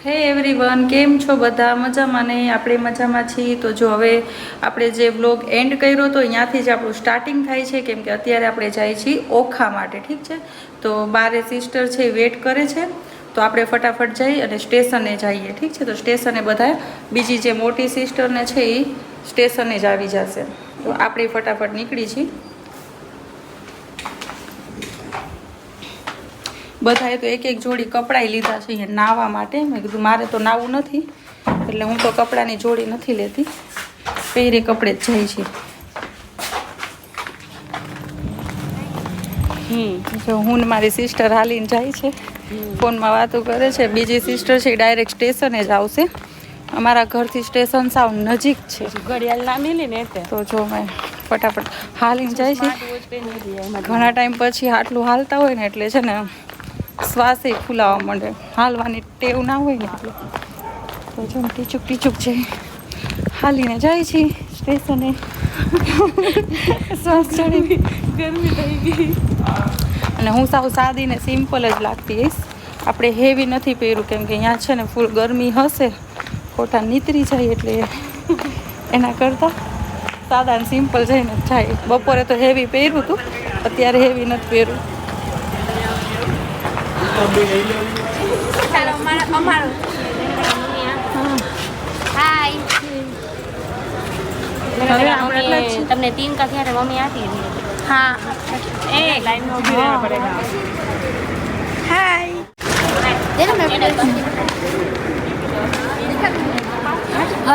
હે એવરીવન, કેમ છો બધા? મજામાં ને? આપણે મજામાં છીએ. તો જો હવે આપણે જે વ્લોગ એન્ડ કર્યો તો અહીંયાથી જ આપણું સ્ટાર્ટિંગ થાય છે, કેમ કે અત્યારે આપણે જાય છીએ ઓખા માટે. ઠીક છે, તો બારે સિસ્ટર છે વેટ કરે છે, તો આપણે ફટાફટ જઈ અને સ્ટેશને જઈએ. ઠીક છે, તો સ્ટેશને બધા બીજી જે મોટી સિસ્ટરને છે એ સ્ટેશને જ આવી જશે, તો આપણે ફટાફટ નીકળી છીએ. બધાએ તો એક એક જોડી કપડાં લીધા છે અહીંયા નાહવા માટે. મેં કીધું મારે તો નાહવું નથી, એટલે હું તો કપડાની જોડી નથી લેતી, પહેરે કપડે જ જાય છે. જો હું ને મારી સિસ્ટર હાલીને જાય છે, ફોનમાં વાતો કરે છે. બીજી સિસ્ટર છે ડાયરેક્ટ સ્ટેશને જ આવશે. અમારા ઘરથી સ્ટેશન સાવ નજીક છે, ઘડિયાળ ના મિલી ને તો જો મેં ફટાફટ હાલીને જાય છે. ઘણા ટાઈમ પછી આટલું હાલતા હોય ને એટલે છે ને શ્વાસે ફૂલાવા માંડે, હાલવાની ટેવ ના હોય ને એટલે. તો જો ટીચુક ટીચુક છે, હાલીને જાય છે સ્ટેશને. શ્વાસ ચડી, ગરમી થઈ ગઈ. અને હું સાવ સાદી ને સિમ્પલ જ લાગતી હઈશ. આપણે હેવી નથી પહેર્યું, કેમ કે અહીંયા છે ને ફૂલ ગરમી હશે, ખોટા નીતરી જાય, એટલે એના કરતાં સાદા ને સિમ્પલ જઈને જાય. બપોરે તો હેવી પહેર્યું હતું, અત્યારે હેવી નથી પહેર્યું. તમને 3 का थी मम्मी आती है। हाँ ए लाइन में उभी रहना पड़ेगा। हाय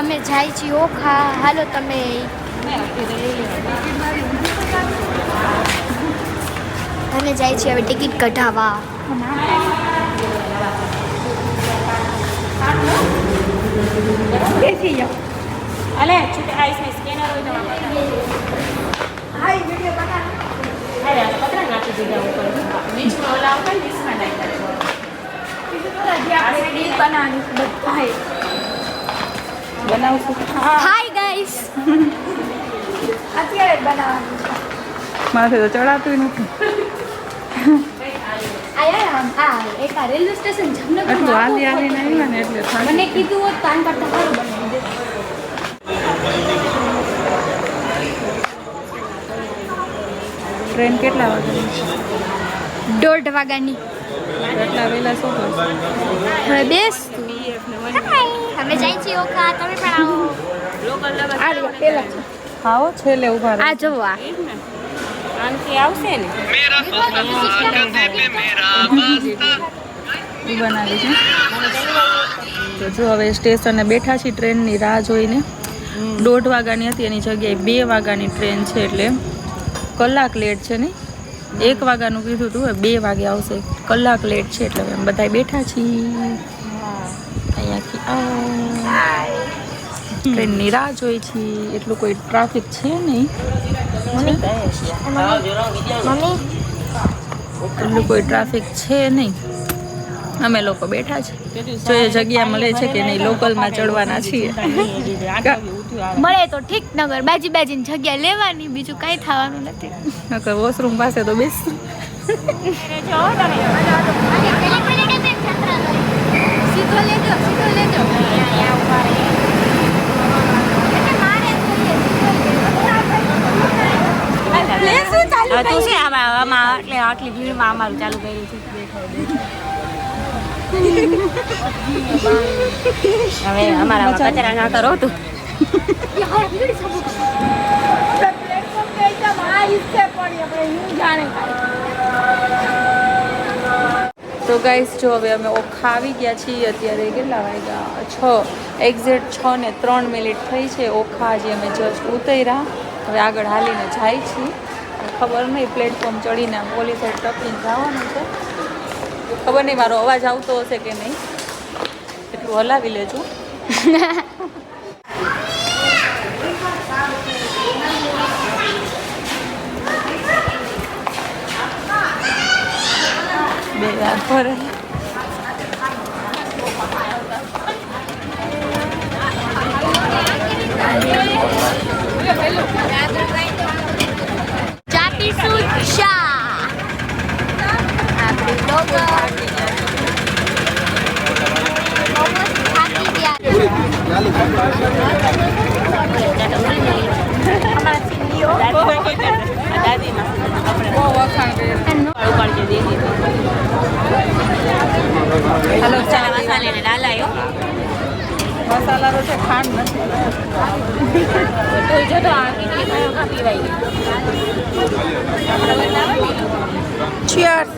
અમે જાય છીએ ઓખા. હાલો તમે. અમે જાય છીએ હવે ટિકિટ કઢાવવા. બેસી જાઓ. अले छुटे आइस में स्कैनर हो तो हाय वीडियो बना अरे पता नाखी દીધા ઉપર बीच में ओला આવતા ને इसमें નાખ્યા કીધું તો હજી આપણે રીલ બનાવવાની બધાય બનાવશું. Hi guys. અત્યારે બનાવવાનું મારે તો ચડાતું નથી. એક આ રેલવે સ્ટેશન જામનગર આટલું હાલી હાલીને આવ્યા ને એટલે થાકી. મને કીધું હોત તાન કરતા સારું બનાવી દે. ટ્રેન કેટલા વાગ્યાની છે? 1:30 વાગ્યાની. એટલા વહેલા શું કરશો? હવે બેસ. અમે જાય છીએ ઓખા, તમે પણ આવો. આ રહ્યો પેલા છે. આવો છેલ્લે ઊભા રહો. આ જોવો આ. આનથી આવશે ને ઈ બનાવી છે. તો જો હવે સ્ટેશને બેઠા છીએ ટ્રેનની રાહ જોઈને. 1:30 વાગ્યાની હતી, એની જગ્યાએ 2 વાગ્યાની ટ્રેન છે, એટલે કલાક લેટ છે ને. 1 વાગ્યાનું કીધું હતું, 2 વાગે આવશે. કલાક લેટ છે, એટલે અમે બધા બેઠા છીએ અહીંયાથી. ટ્રેનની રાહ જોઈ છીએ. એટલું કોઈ ટ્રાફિક છે નહીં, એટલું કોઈ ટ્રાફિક છે નહીં. અમે લોકો બેઠા છે, જો એ જગ્યા મળે છે કે નહીં. લોકલમાં ચડવાના છીએ. મળે તો ઠીક, નગર બાજી બાજીની જગ્યા લેવાની, બીજું કાંઈ થવાનું નથી. નકર વોશરૂમ પાસે તો બેસશું. સીધો લેજો, સીધો લેજો. તું છે આમાં એટલે આટલી ભીડમાં અમારું ચાલુ કર્યું છે. હવે અમારા કચરા ના કરો તું. તો ગાઈસ જો હવે અમે ઓખા આવી ગયા છીએ. અત્યારે કેટલા વાગ્યા? 6 એક્ઝેક્ટ 6:03 થઈ છે. ઓખા હજી અમે જસ્ટ ઉતર્યા, હવે આગળ હાલીને જાય છીએ. ખબર નહીં, પ્લેટફોર્મ ચડીને પોલીસ સાઈડ ટપીને જવાનું છે. ખબર નહીં મારો અવાજ આવતો હશે કે નહીં, એટલું હલાવી લેજો. બે વાર ભરે. ચાપીસું ચા. આપણી લોગો બહુ વખાણ કર્યા. હાલો ચા મસાલા તો છે, ખાંડ નથી. Cheers.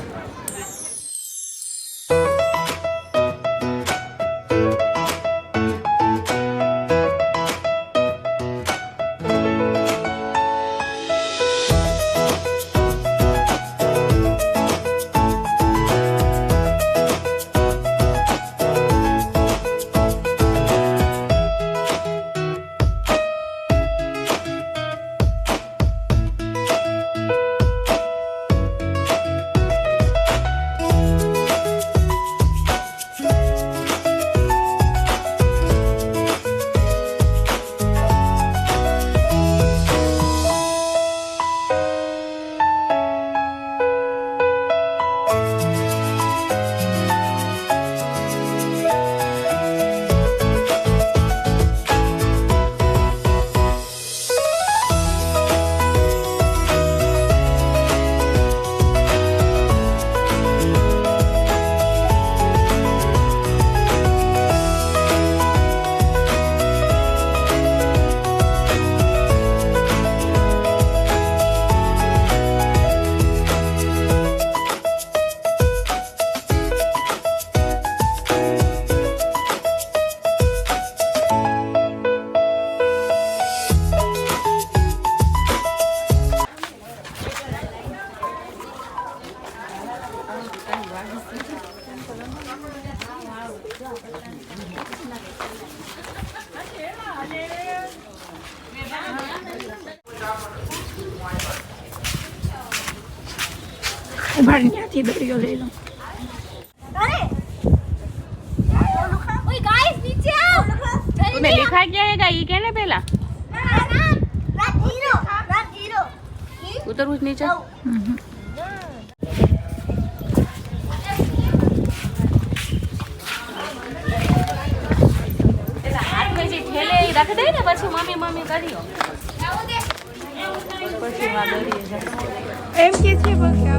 ત્યાંથી દરિયો લઈ લઉં. ओए गाइस नीचे आओ तूने लिखा क्या है ये कहने पहला रात जीरो उतर उस नीचे हाथ में जी ठेले रख दे ने પછી મમ્મી મમ્મી કર્યો પછી માં દરિયે જાય એમ કે છે બકા.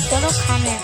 चलो खाने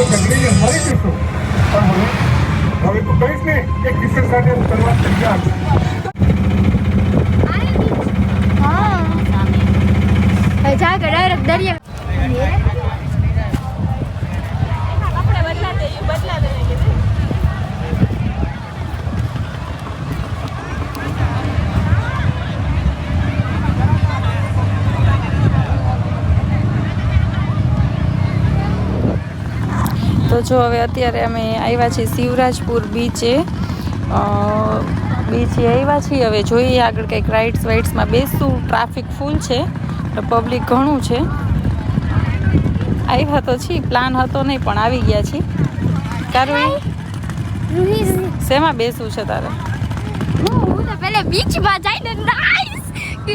જંગલી મારી જઈશું પણ હવે તો કહીશ ને એક કિશન સાથે હું કરવા તૈયાર છું. हाँ जाकर डायरेक्ट दरिया કપડા બદલાતે એ બદલાતે નહીં કીધું. તો જો હવે અત્યારે અમે આવ્યા છીએ શિવરાજપુર બીચે. બીચે આવ્યા છીએ. હવે જોઈએ આગળ કંઈક રાઇડ્સ વાઇડ્સમાં બેસશું. ટ્રાફિક ફૂલ છે, પબ્લિક ઘણું છે. આવ્યા તો છીએ, પ્લાન હતો નહીં પણ આવી ગયા છીએ. કારું શેમાં બેસવું છે તારે? હું તો પહેલે બીચમાં જઈને નાઈસ કે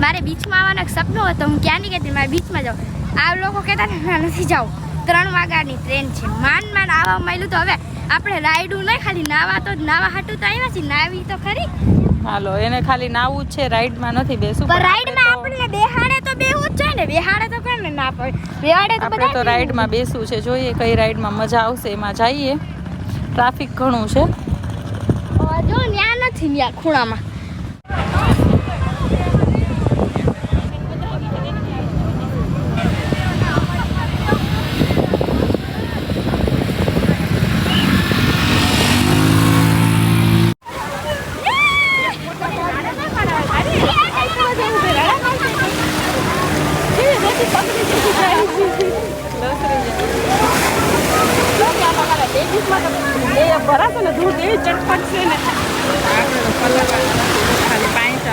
મારે બીચમાં આવવાનો એક સપનો હતો. હું ક્યાં નહીં કહેતી મારે બીચમાં જાઉં. આ લોકો કહેતા ને નથી જાઉં. 3 વાગ્યાની ટ્રેન છે. માન આવવા મળ્યું. તો હવે આપણે રાઈડું નહીં, ખાલી નાવા તો નાવા હાટું તો આવ્યા છીએ. નાવી તો ખરી. હાલો, એને ખાલી નાવું જ છે, રાઈડમાં નથી બેસવું. પણ રાઈડમાં આપણે બેહાડે તો બેહવું જ જોઈએ ને. બેહાડે તો કોને ના પડે. બેહાડે તો આપણે તો રાઈડમાં બેસવું છે. જોઈએ કઈ રાઈડમાં મજા આવશે, એમાં જઈએ. ટ્રાફિક ઘણું છે. જો ન્યા નથી, ન્યા ખૂણામાં. ભરાશે ને દૂધ એવી ચટપટ છે ને ખાલી પાંચ